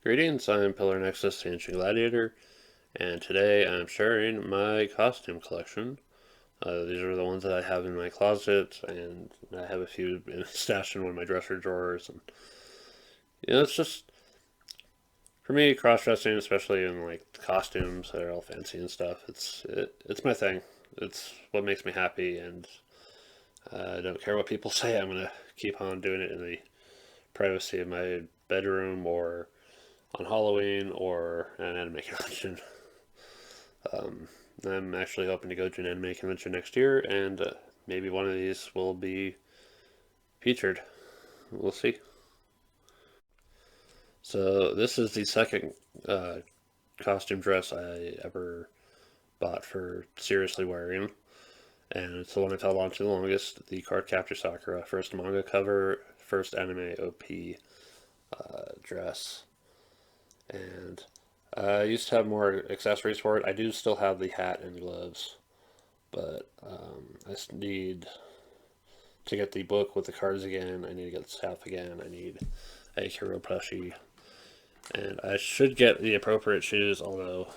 Greetings, I'm Pillar Nexus, the Ancient Gladiator, and today I'm sharing my costume collection. These are the ones that I have in my closet, and I have a few stashed in one of my dresser drawers. And it's just for me, cross-dressing, especially in like costumes that are all fancy and stuff. It's my thing. It's what makes me happy, and I don't care what people say. I'm gonna keep on doing it in the privacy of my bedroom or on Halloween or an anime convention. Um, I'm actually hoping to go to an anime convention next year, and maybe one of these will be featured. We'll see. So this is the second uh, costume dress I ever bought for seriously wearing, and it's the one I've held on to the longest. The Cardcaptor Sakura first manga cover, first anime OP dress, and I used to have more accessories for it. I do still have the hat and gloves, but I need to get the book with the cards again. I need to get the staff again. I need a hero plushie. And I should get the appropriate shoes, although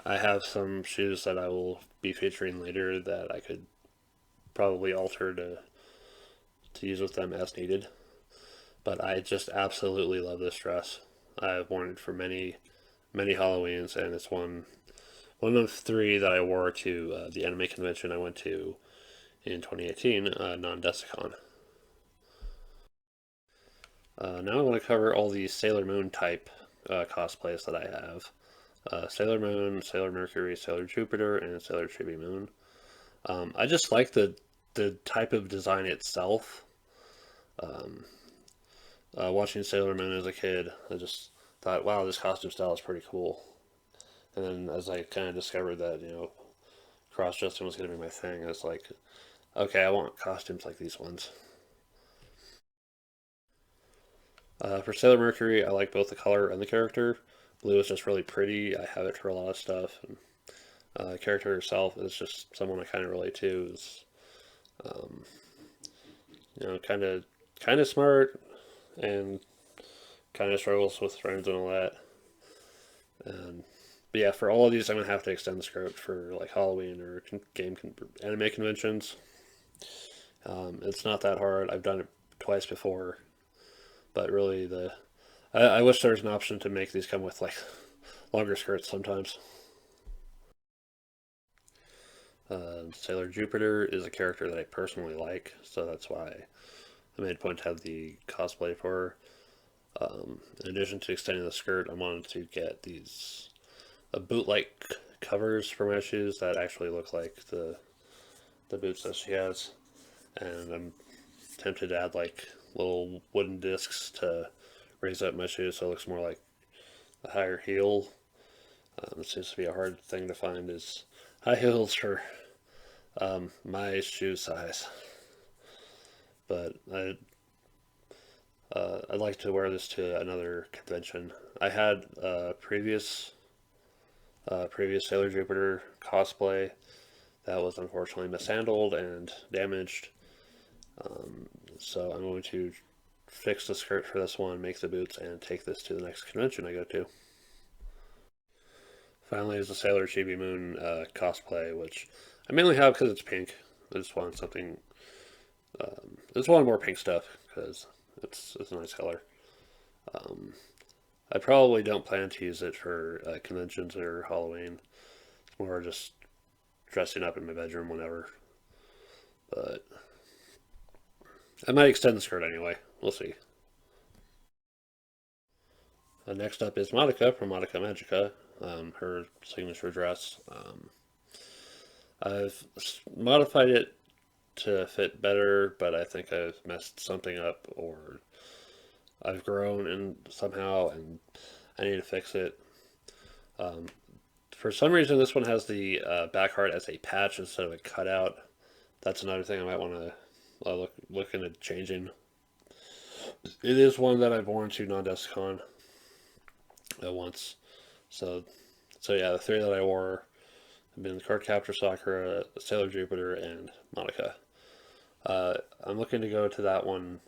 I have some shoes that I will be featuring later that I could probably alter to use with them as needed. But I just absolutely love this dress. I've worn it for many Halloweens, and it's one of three that I wore to the anime convention I went to in 2018, non-Desicon. Now I want to cover all the Sailor Moon type cosplays that I have. Sailor Moon, Sailor Mercury, Sailor Jupiter, and Sailor Chibi Moon. I just like the type of design itself. Um, Watching Sailor Moon as a kid, I just thought, wow, this costume style is pretty cool. And then as I kind of discovered that, cross dressing was going to be my thing, I was like, okay, I want costumes like these ones. For Sailor Mercury, I like both the color and the character. Blue is just really pretty. I have it for a lot of stuff. And, the character herself is just someone I kind of relate to. Is um, kind of smart and kind of struggles with friends and all that. And but yeah, for all of these, I'm gonna have to extend the skirt for like Halloween or anime conventions. It's not that hard. I've done it twice before, but really I wish there was an option to make these come with like longer skirts sometimes. Sailor Jupiter is a character that I personally like, so that's why I made a point to have the cosplay for her. In addition to extending the skirt, I wanted to get these boot-like covers for my shoes that actually look like the boots that she has, and I'm tempted to add like little wooden discs to raise up my shoes so it looks more like a higher heel. It seems to be a hard thing to find is high heels for my shoe size, but I'd like to wear this to another convention. I had previous Sailor Jupiter cosplay that was unfortunately mishandled and damaged. Um, so I'm going to fix the skirt for this one, make the boots, and take this to the next convention I go to. Finally, is the Sailor Chibi Moon cosplay, which I mainly have because it's pink. I just wanted something. I just wanted more pink stuff because it's a nice color. Um, I probably don't plan to use it for conventions or Halloween. It's more just dressing up in my bedroom whenever. But I might extend the skirt anyway. We'll see. Next up is Monica from Monica Magica. Her signature dress. I've modified it to fit better, but I think I've messed something up or I've grown and somehow and I need to fix it. Um, for some reason, this one has the back heart as a patch instead of a cutout. That's another thing I might want to look into changing. It is one that I've worn to non-Desicon once. So yeah, the three that I wore have been Cardcaptor Sakura, Sailor Jupiter, and Monica. I'm looking to go to that one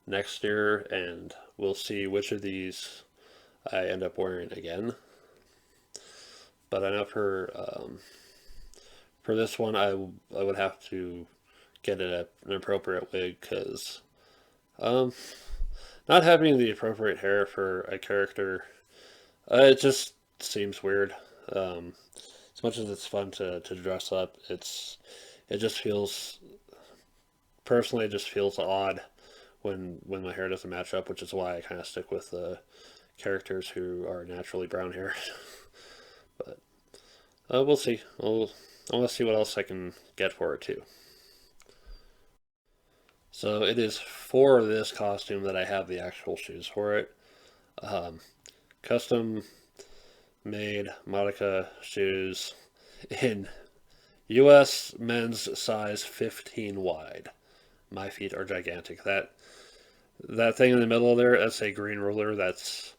next year, and we'll see which of these I end up wearing again. But I know for this one, I would have to get an appropriate wig because um, not having the appropriate hair for a character, it just seems weird. Um, as much as it's fun to dress up, it just feels personally it just feels odd when my hair doesn't match up, which is why I kind of stick with the characters who are naturally brown hair. But we'll see. I want to see what else I can get for it too. So it is for this costume that I have the actual shoes for it. Um, Custom made Monica shoes in U.S. men's size 15 wide. My feet are gigantic. That thing in the middle there, that's a green ruler. That's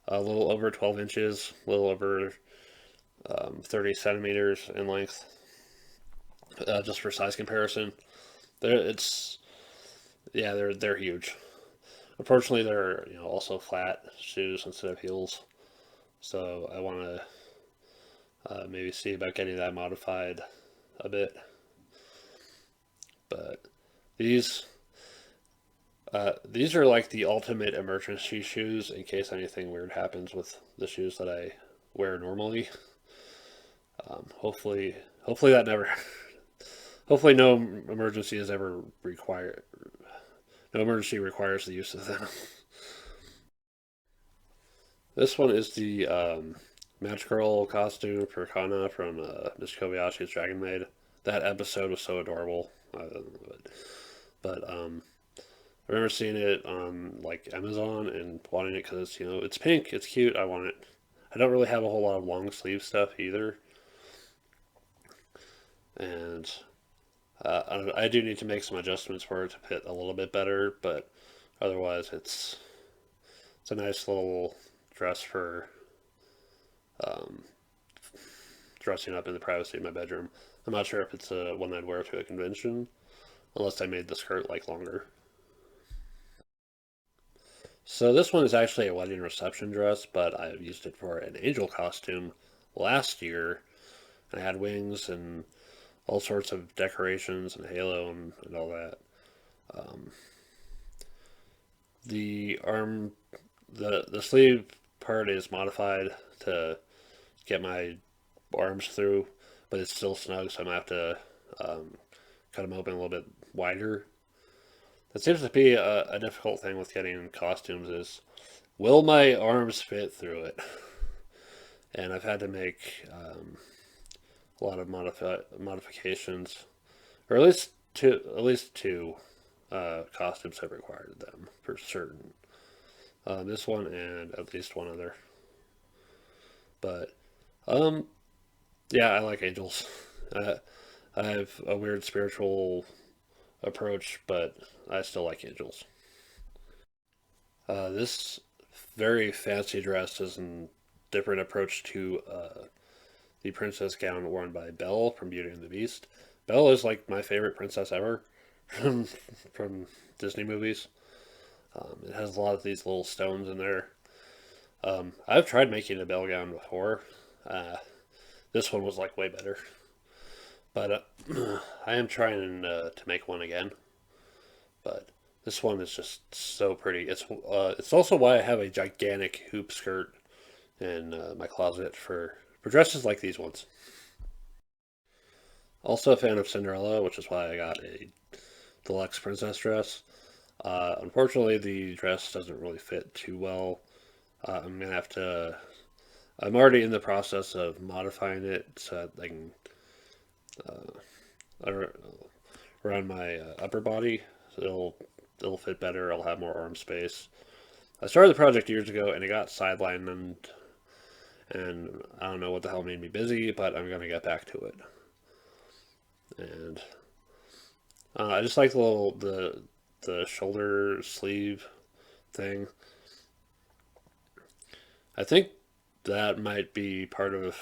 a little over 12 inches, a little over 30 centimeters in length. Just for size comparison, it's yeah, they're huge. Unfortunately, they're also flat shoes instead of heels. So I want to maybe see about getting that modified a bit. But these these are like the ultimate emergency shoes in case anything weird happens with the shoes that I wear normally. Hopefully that never. Hopefully no emergency is ever required. No emergency requires the use of them. This one is the Match Girl costume for Kana from Miss Kobayashi's Dragon Maid. That episode was so adorable. But I remember seeing it on like Amazon and wanting it because it's pink, it's cute. I want it. I don't really have a whole lot of long sleeve stuff either, and I do need to make some adjustments for it to fit a little bit better. But otherwise, it's a nice little dress for um, dressing up in the privacy of my bedroom. I'm not sure if it's one I'd wear to a convention, unless I made the skirt like longer. So this one is actually a wedding reception dress, but I've used it for an angel costume last year. I had wings and all sorts of decorations and halo and all that. Um, the arm, the sleeve part is modified to get my arms through, but it's still snug, so I'm gonna have to um, cut them open a little bit wider. That seems to be a difficult thing with getting costumes is will my arms fit through it? And I've had to make a lot of modifications, or at least two costumes have required them for certain. This one and at least one other. But um, yeah, I like angels. Uh, I have a weird spiritual approach, but I still like angels. This very fancy dress is a different approach to the princess gown worn by Belle from Beauty and the Beast. Belle is like my favorite princess ever from Disney movies. It has a lot of these little stones in there. I've tried making a Belle gown before. Uh, this one was like way better, but I am trying to make one again. But this one is just so pretty. It's also why I have a gigantic hoop skirt in my closet for dresses like these ones. Also a fan of Cinderella, which is why I got a deluxe princess dress. Unfortunately, the dress doesn't really fit too well. I'm gonna have to. I'm already in the process of modifying it so that I can around my upper body. So it'll fit better. I'll have more arm space. I started the project years ago and it got sidelined and I don't know what the hell made me busy, but I'm gonna get back to it. And I just like the shoulder sleeve thing. I think that might be part of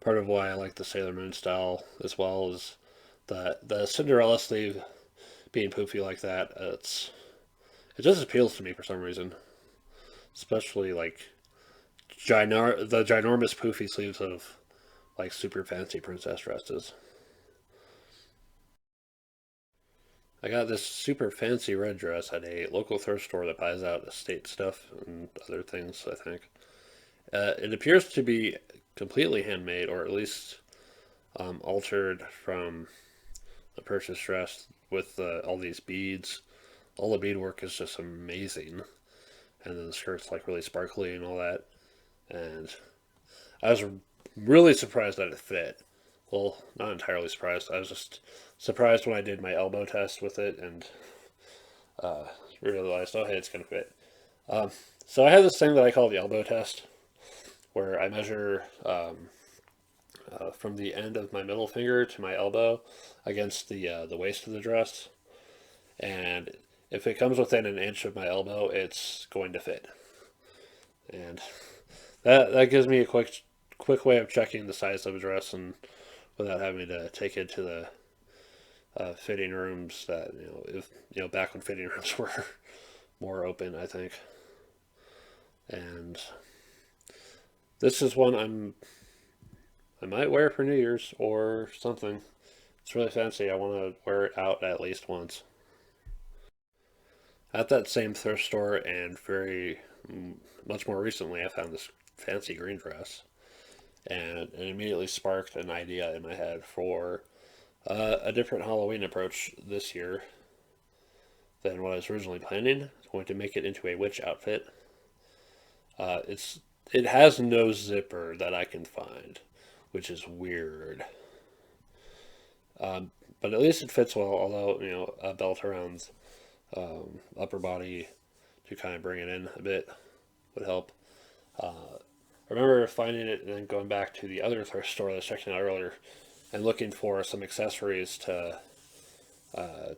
why I like the Sailor Moon style as well as the Cinderella sleeve being poofy like that. It just appeals to me for some reason, especially like the ginormous poofy sleeves of like super fancy princess dresses. I got this super fancy red dress at a local thrift store that buys out estate stuff and other things, I think. It appears to be completely handmade, or at least altered from the purchase dress with all these beads. All the beadwork is just amazing. And then the skirt's like really sparkly and all that. And I was really surprised that it fit. Well, not entirely surprised. I was just surprised when I did my elbow test with it and uh, realized, oh, hey, it's going to fit. Um, so I have this thing that I call the elbow test, where I measure from the end of my middle finger to my elbow against the waist of the dress, and if it comes within an inch of my elbow, it's going to fit. And that gives me a quick way of checking the size of a dress, and without having to take it to the fitting rooms that if back when fitting rooms were more open, I think. And this is one I might wear for New Year's or something. It's really fancy. I want to wear it out at least once. At that same thrift store, and very much more recently, I found this fancy green dress, and it immediately sparked an idea in my head for a different Halloween approach this year than what I was originally planning. I'm going to make it into a witch outfit. It has no zipper that I can find, which is weird. But at least it fits well. Although a belt around upper body to kind of bring it in a bit would help. I remember finding it and then going back to the other thrift store that I was checking out earlier and looking for some accessories uh, to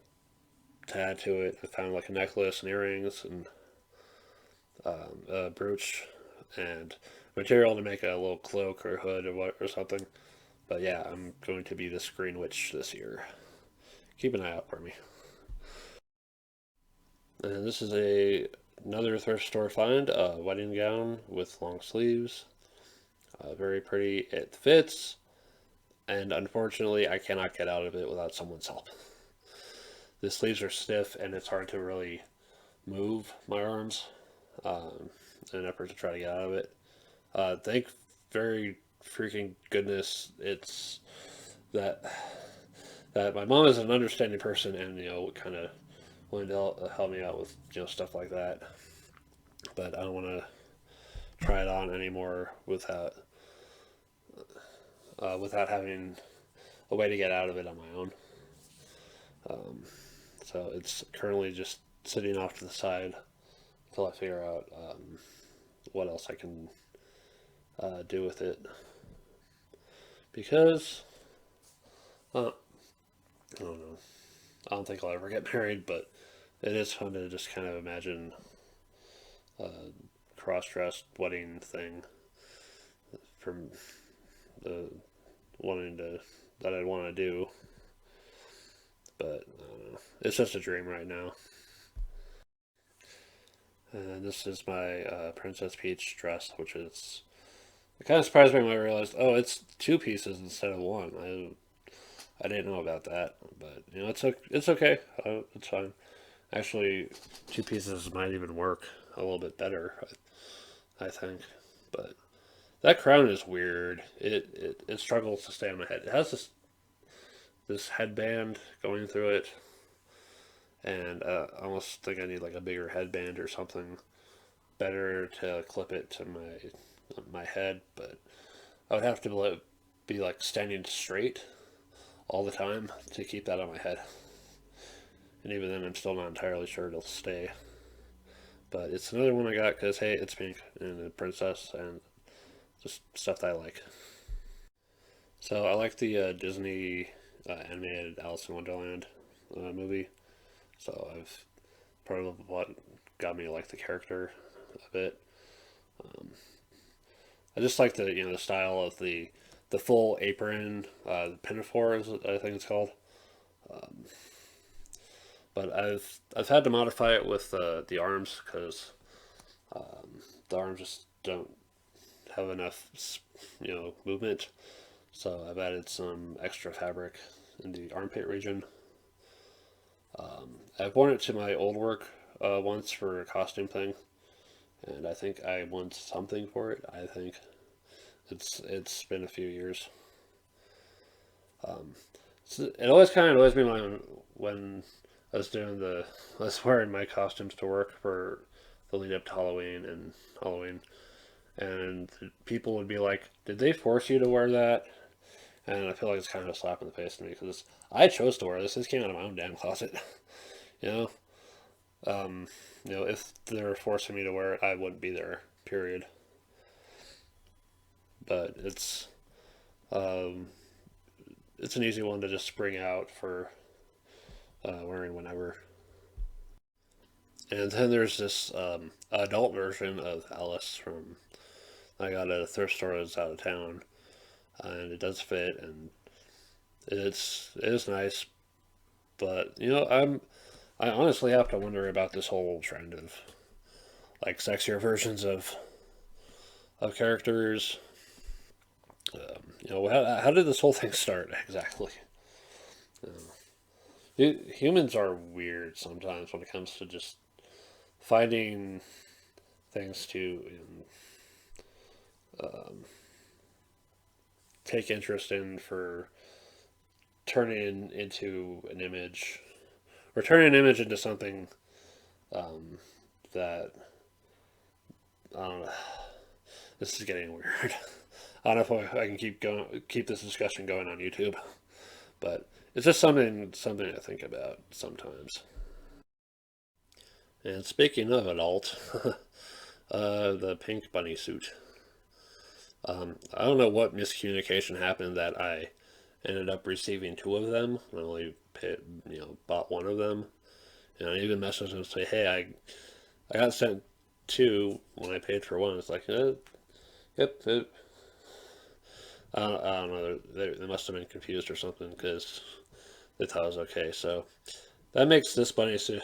add to it. I found like a necklace and earrings and a brooch and material to make a little cloak or hood or something. But yeah, I'm going to be the Green Witch this year. Keep an eye out for me. And this is another thrift store find, a wedding gown with long sleeves. Very pretty. It fits, and unfortunately, I cannot get out of it without someone's help. The sleeves are stiff, and it's hard to really move my arms in an effort to try to get out of it. Thank very freaking goodness it's that my mom is an understanding person and kind of willing to help me out with stuff like that. But I don't want to try it on anymore without having a way to get out of it on my own. Um, so it's currently just sitting off to the side until I figure out what else I can do with it. Because I don't know. I don't think I'll ever get married, but it is fun to just kind of imagine a cross-dressed wedding thing from the wanting to that I'd want to do. But I don't know. It's just a dream right now. And this is my Princess Peach dress, which is it kind of surprised me when I realized, oh, it's two pieces instead of one. I didn't know about that, but it's okay. It's fine. Actually, two pieces might even work a little bit better, I think. But that crown is weird. It struggles to stay on my head. It has this headband going through it, and I almost think I need like a bigger headband or something better to clip it to my head. But I would have to be like standing straight all the time to keep that on my head. And even then, I'm still not entirely sure it'll stay. But it's another one I got because, hey, it's pink and a princess and just stuff that I like. So I like the Disney animated Alice in Wonderland movie. So I've part of what got me to like the character a bit. Um, I just like the style of the full apron, the pinafore is I think it's called. Um, but I've had to modify it with the arms because the arms just don't have enough, movement. So I've added some extra fabric in the armpit region. I've worn it to my old work once for a costume thing, and I think I won something for it. I think it's been a few years. Um, so it always kind of annoys me when I was wearing my costumes to work for the lead up to Halloween, and people would be like, "Did they force you to wear that?" And I feel like it's kind of a slap in the face to me because I chose to wear this. This came out of my own damn closet, you know. Um, if they were forcing me to wear it, I wouldn't be there. Period. But um, it's an easy one to just spring out for wearing whenever. And then there's this adult version of Alice from I got at a thrift store that's out of town, and it does fit, and it is nice. But I honestly have to wonder about this whole trend of like sexier versions of characters. How did this whole thing start exactly? Humans are weird sometimes when it comes to just finding things to um, take interest in for turning into an image or turning an image into something um, that I don't know. This is getting weird. I don't know if I can keep this discussion going on YouTube, but it's just something to think about sometimes. And speaking of adult, the pink bunny suit. I don't know what miscommunication happened that I ended up receiving two of them. I only bought one of them, and I even messaged them and say, "Hey, I got sent two when I paid for one." It's like, yep. I don't know. They must have been confused or something because they thought it was okay. So that makes this bunny suit.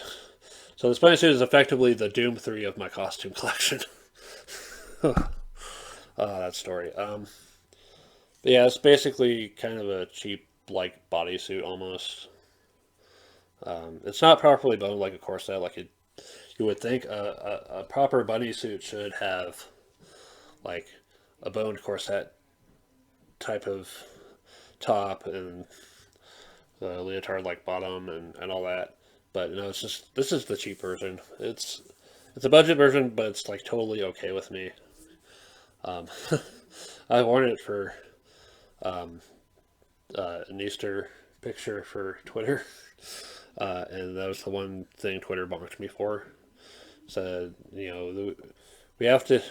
So this bunny suit is effectively the Doom 3 of my costume collection. That story. But yeah, it's basically kind of a cheap like bodysuit almost. It's not properly boned like a corset, like you would think. A proper bunny suit should have like a boned corset type of top and the leotard like bottom and all that. But no, it's just this is the cheap version. It's a budget version, but it's like totally okay with me. Um, I worn it for um, an Easter picture for Twitter, and that was the one thing Twitter bonked me for. Said, we have to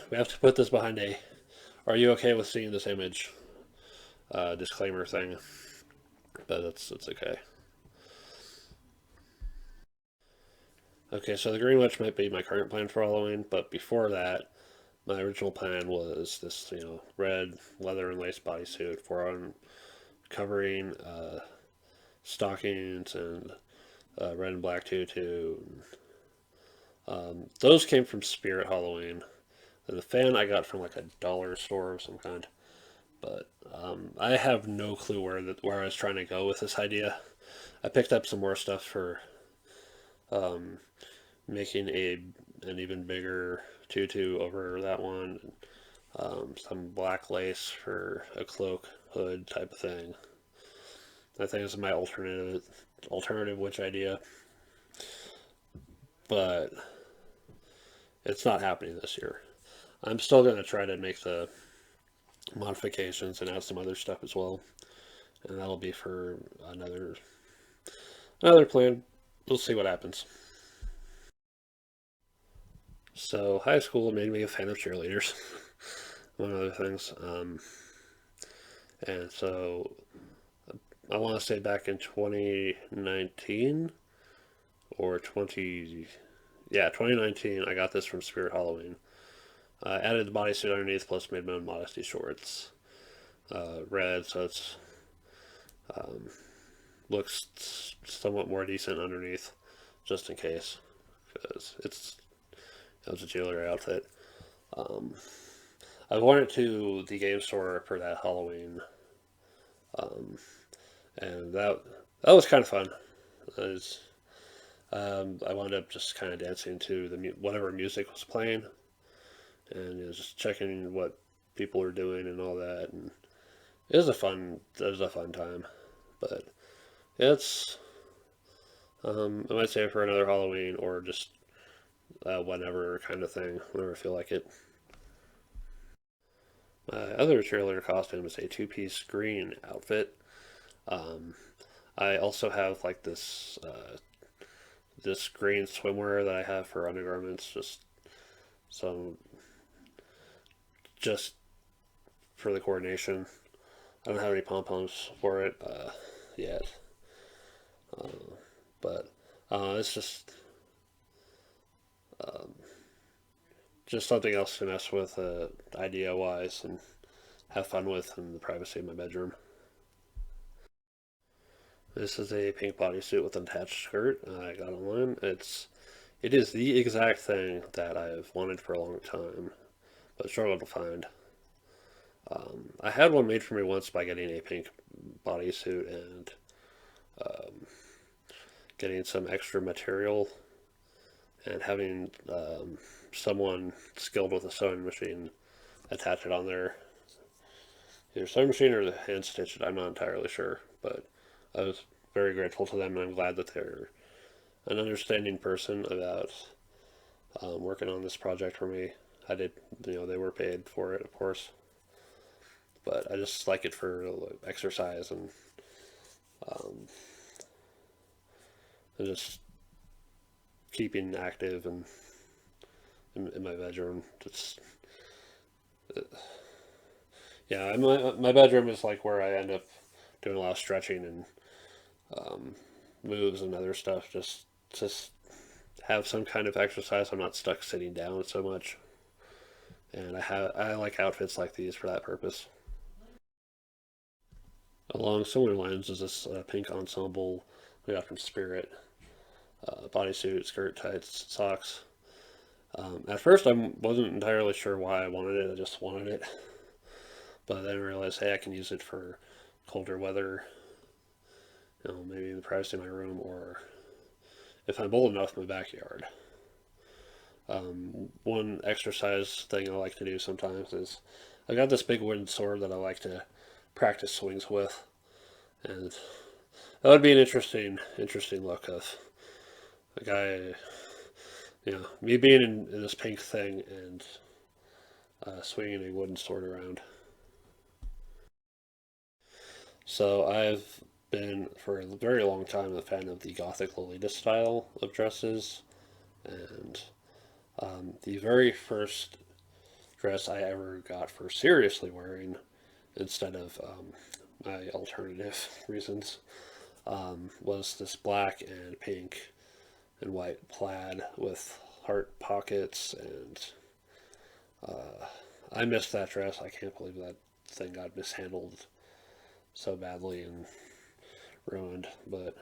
put this behind a. Are you okay with seeing this image? Disclaimer thing, but it's okay. Okay, so the Green Witch might be my current plan for Halloween, but before that, my original plan was this, red leather and lace bodysuit for on covering stockings and red and black tutu. Those came from Spirit Halloween. The fan I got from like a dollar store of some kind, but I have no clue where I was trying to go with this idea. I picked up some more stuff for um, making an even bigger tutu over that one. Some black lace for a cloak hood type of thing. I think this is my alternative witch idea, but it's not happening this year. I'm still going to try to make the modifications and add some other stuff as well, and that'll be for another plan. We'll see what happens. So high school made me a fan of cheerleaders, among other things. And so I want to say back in 2019 or 2019, I got this from Spirit Halloween. I added the bodysuit underneath, plus made my own modesty shorts. Red, so it's um, looks somewhat more decent underneath, just in case, because it was a jewelry outfit. Um, I went to the game store for that Halloween, um, and that was kind of fun. It was, I wound up just kind of dancing to whatever music was playing, and just checking what people were doing and all that. And it was a fun time. But yeah, it's I might say for another Halloween or just whenever kind of thing, whenever I feel like it. My other cheerleader costume is a two-piece green outfit. Um, I also have like this green swimwear that I have for undergarments, some just for the coordination. I don't have any pom poms for it yet, uh, but it's um, just something else to mess with idea wise and have fun with in the privacy of my bedroom. This is a pink bodysuit with an attached skirt I got online. It is the exact thing that I've wanted for a long time, but struggled to find. I had one made for me once by getting a pink bodysuit and um, getting some extra material and having someone skilled with a sewing machine attach it on there. Either sewing machine or the hand stitch it, I'm not entirely sure, but I was very grateful to them, and I'm glad that they're an understanding person about working on this project for me. I did, they were paid for it, of course, but I just like it for exercise um, and just keeping active and in my bedroom. Just yeah, my bedroom is like where I end up doing a lot of stretching and um, moves and other stuff. Just have some kind of exercise. I'm not stuck sitting down so much, and I like outfits like these for that purpose. Along similar lines is this pink ensemble we got from Spirit. Bodysuit, skirt, tights, socks. At first, I wasn't entirely sure why I wanted it. I just wanted it, but then I realized, hey, I can use it for colder weather. Maybe in the privacy of my room, or if I'm bold enough, in my backyard. One exercise thing I like to do sometimes is I got this big wooden sword that I like to practice swings with, and that would be an interesting look of a guy, me being in this pink thing and swinging a wooden sword around. So I've been for a very long time a fan of the Gothic Lolita style of dresses, and the very first dress I ever got for seriously wearing instead of my alternative reasons was this black and pink and white plaid with heart pockets, and I missed that dress. I can't believe that thing got mishandled so badly and ruined. But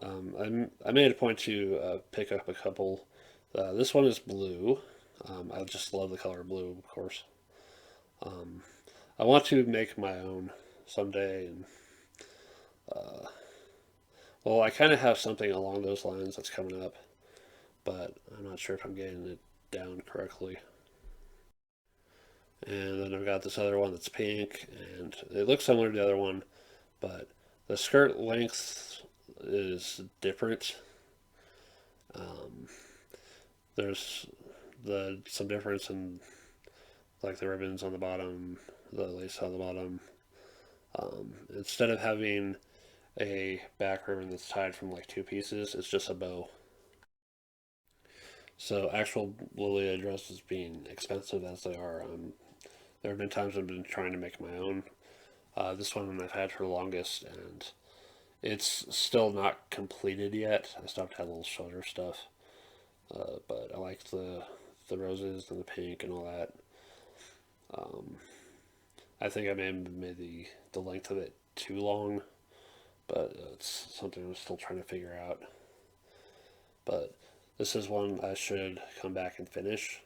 I made a point to pick up a couple. This one is blue. I just love the color blue, of course. Um, I want to make my own someday, and uh, well, I kind of have something along those lines that's coming up, but I'm not sure if I'm getting it down correctly. And then I've got this other one that's pink, and it looks similar to the other one, but the skirt length is different. Um, there's some difference in like the ribbons on the bottom, the lace on the bottom. Instead of having a back ribbon that's tied from like two pieces, it's just a bow. So actual Lolita dresses being expensive as they are, there have been times I've been trying to make my own. This one I've had for the longest, and it's still not completed yet. I still have to have a little shoulder stuff, but I like the roses and the pink and all that. Um, I think I may have made the length of it too long, but it's something I'm still trying to figure out. But this is one I should come back and finish.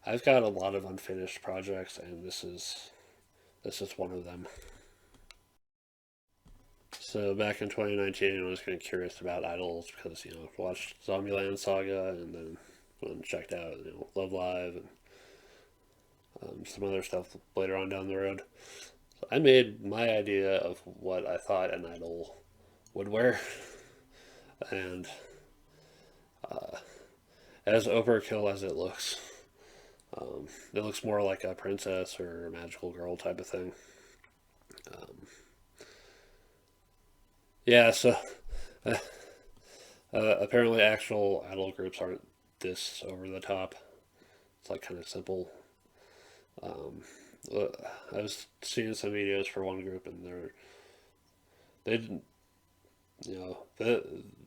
I've got a lot of unfinished projects, and this is one of them. So back in 2019, I was kind of curious about idols because watched Zombieland Saga and then went and checked out Love Live and some other stuff later on down the road. So I made my idea of what I thought an idol would wear, and as overkill as it looks, it looks more like a princess or a magical girl type of thing. Um, yeah, so uh, apparently actual idol groups aren't this over the top. It's like kind of simple. Um, I was seeing some videos for one group, and they didn't,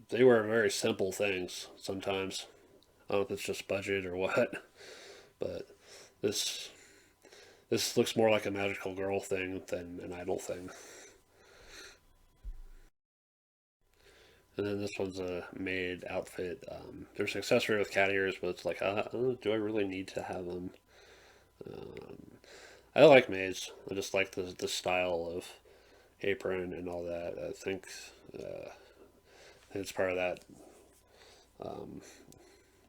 they wear very simple things sometimes. I don't know if it's just budget or what, but this this looks more like a magical girl thing than an idol thing. And then this one's a maid outfit. There's an accessory with cat ears, but it's like, do I really need to have them? Um, I like maids. I just like the style of apron and all that. I think it's part of that. Um,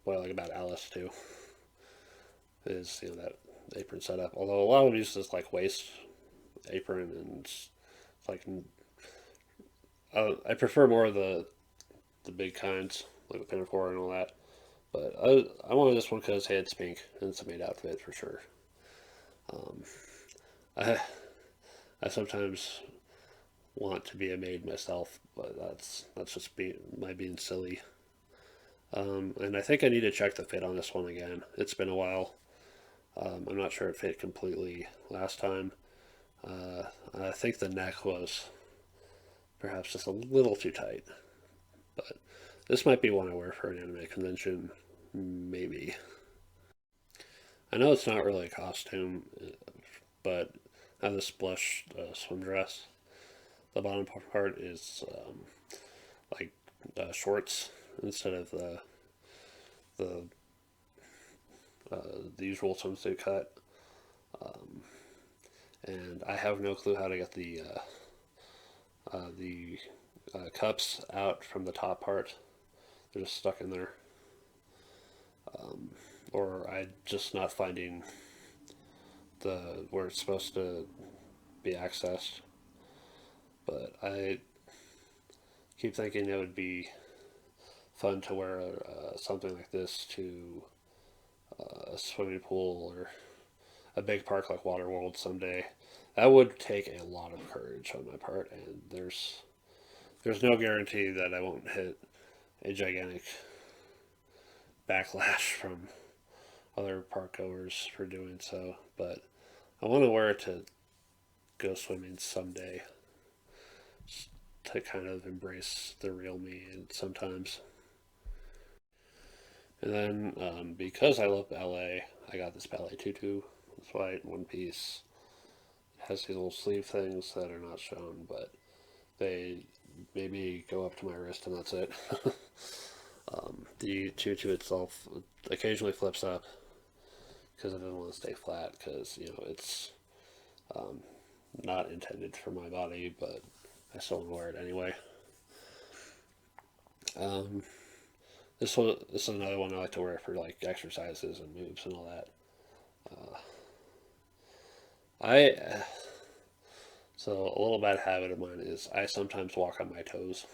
what I like about Alice too is that apron setup. Although a lot of these is like waist apron and it's like I prefer more of the big kinds like the pinafore and all that. But I wanted this one because hey, it's pink and it's a maid outfit for sure. Um, I I sometimes want to be a maid myself, but that's just my being silly. And I think I need to check the fit on this one again. It's been a while. I'm not sure it fit completely last time. Uh, I think the neck was perhaps just a little too tight, but this might be one I wear for an anime convention, maybe. I know it's not really a costume, but I have this blush swim dress. The bottom part is like shorts instead of the the usual swimsuit cut. Um, and I have no clue how to get the cups out from the top part. They're just stuck in there, um, or I just not finding the where it's supposed to be accessed. But I keep thinking it would be fun to wear something like this to a swimming pool or a big park like Waterworld someday. That would take a lot of courage on my part, and there's no guarantee that I won't hit a gigantic backlash from other park goers for doing so. But I want to wear it to go swimming someday, to kind of embrace the real me and sometimes. And then because I love ballet, I got this ballet tutu. It's white, one piece. It has these little sleeve things that are not shown, but they maybe go up to my wrist and that's it. The tutu itself occasionally flips up because it doesn't want to stay flat because it's um, not intended for my body, but I still want to wear it anyway. Um, this is another one I like to wear for like exercises and moves and all that. Uh, I so a little bad habit of mine is I sometimes walk on my toes,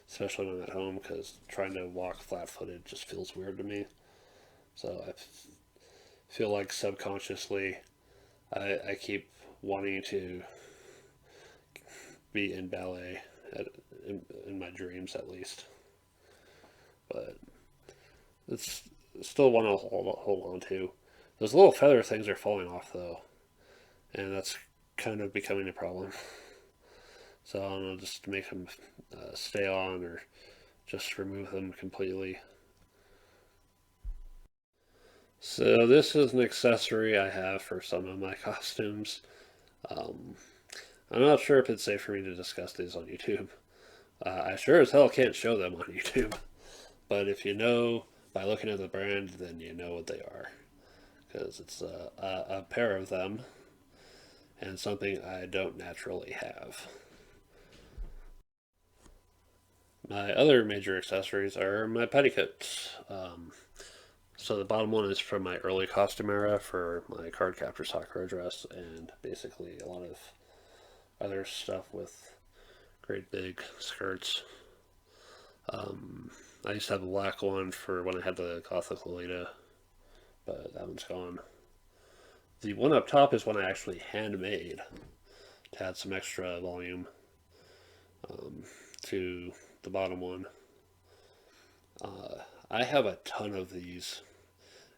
especially when I'm at home, because trying to walk flat-footed just feels weird to me. So I feel like subconsciously I keep wanting to be in ballet at, in my dreams at least, but it's still one to hold on to. Those little feather things are falling off though, and that's kind of becoming a problem. So I don't know, just make them stay on or just remove them completely. So this is an accessory I have for some of my costumes. Um, I'm not sure if it's safe for me to discuss these on YouTube. I sure as hell can't show them on YouTube. But if you know by looking at the brand, then you know what they are. because it's a pair of them and something I don't naturally have. My other major accessories are my petticoats. So the bottom one is from my early costume era for my card captor Sakura dress, and basically a lot of other stuff with great big skirts. I used to have a black one for when I had the Gothic Lolita, but that one's gone. The one up top is one I actually handmade to add some extra volume to the bottom one. I have a ton of these,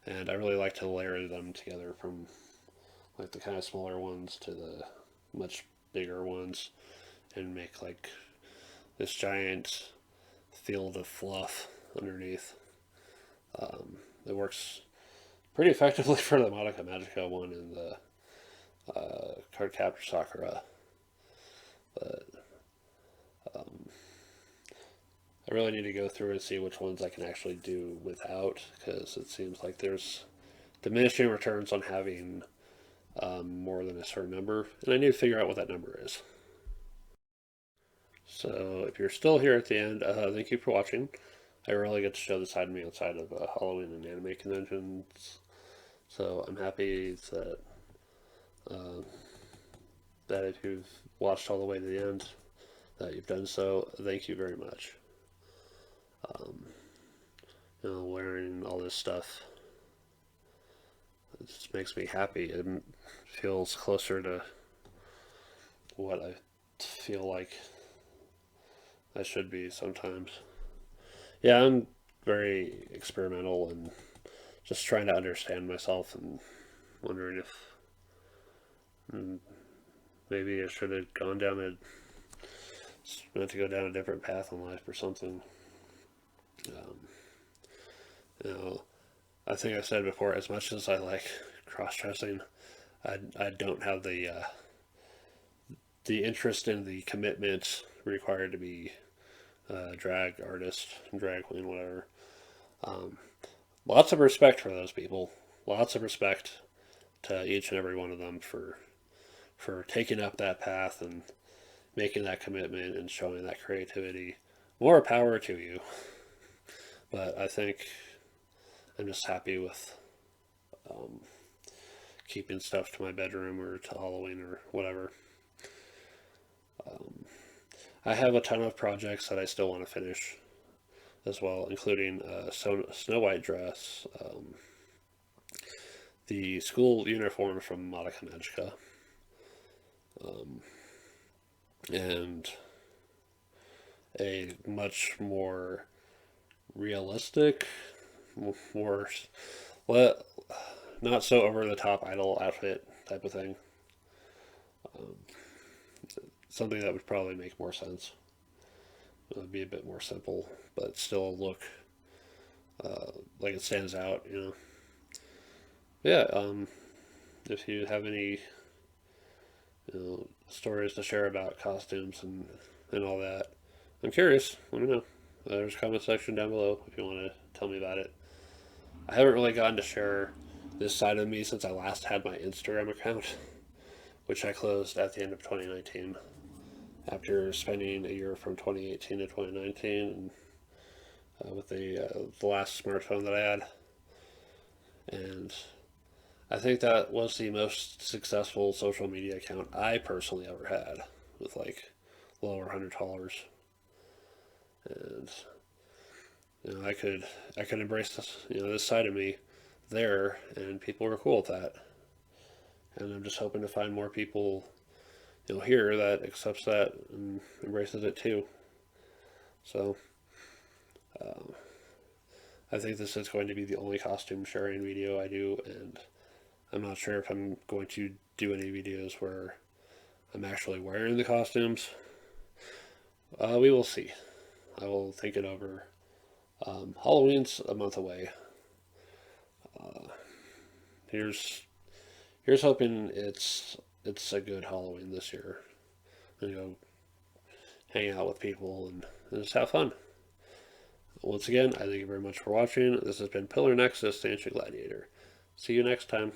and I really like to layer them together from like the kind of smaller ones to the much bigger ones and make like this giant field of fluff underneath. It works pretty effectively for the Monica Magica one and the Card Captor Sakura, but I really need to go through and see which ones I can actually do without, because it seems like there's diminishing returns on having more than a certain number, and I need to figure out what that number is. So if you're still here at the end, thank you for watching. I rarely get to show the side of me outside of Halloween and anime conventions, so I'm happy uh, that if you've watched all the way to the end, that you've done so. Thank you very much. Wearing all this stuff, it just makes me happy. It feels closer to what I feel like I should be sometimes. Yeah, I'm very experimental and just trying to understand myself and wondering if maybe I should have gone down meant to go down a different path in life or something. Um, you know, I think I said before, as much as I like cross dressing, I don't have the interest in the commitment required to be a drag artist, drag queen, whatever. Um, Lots of respect for those people. Lots of respect to each and every one of them for taking up that path and making that commitment and showing that creativity. More power to you. But I think I'm just happy with keeping stuff to my bedroom or to Halloween or whatever. I have a ton of projects that I still want to finish as well, including a Snow White dress, the school uniform from Monica Magica, and a much more realistic, more not so over the top idol outfit type of thing. Something that would probably make more sense. It would be a bit more simple, but still look like it stands out, you know. Yeah, if you have any stories to share about costumes and all that, I'm curious. Let me know. There's a comment section down below if you want to tell me about it. I haven't really gotten to share this side of me since I last had my Instagram account, which I closed at the end of 2019 after spending a year from 2018 to 2019 and, with the last smartphone that I had. And I think that was the most successful social media account I personally ever had, with like a little over 100 followers. And I could embrace this side of me there, and people were cool with that. And I'm just hoping to find more people here that accepts that and embraces it too. So I think this is going to be the only costume sharing video I do, and I'm not sure if I'm going to do any videos where I'm actually wearing the costumes. We will see. I will think it over. Halloween's a month away. Here's hoping it's a good Halloween this year. And go hang out with people and just have fun. Once again, I thank you very much for watching. This has been Pillar Nexus, the Ancient Gladiator. See you next time.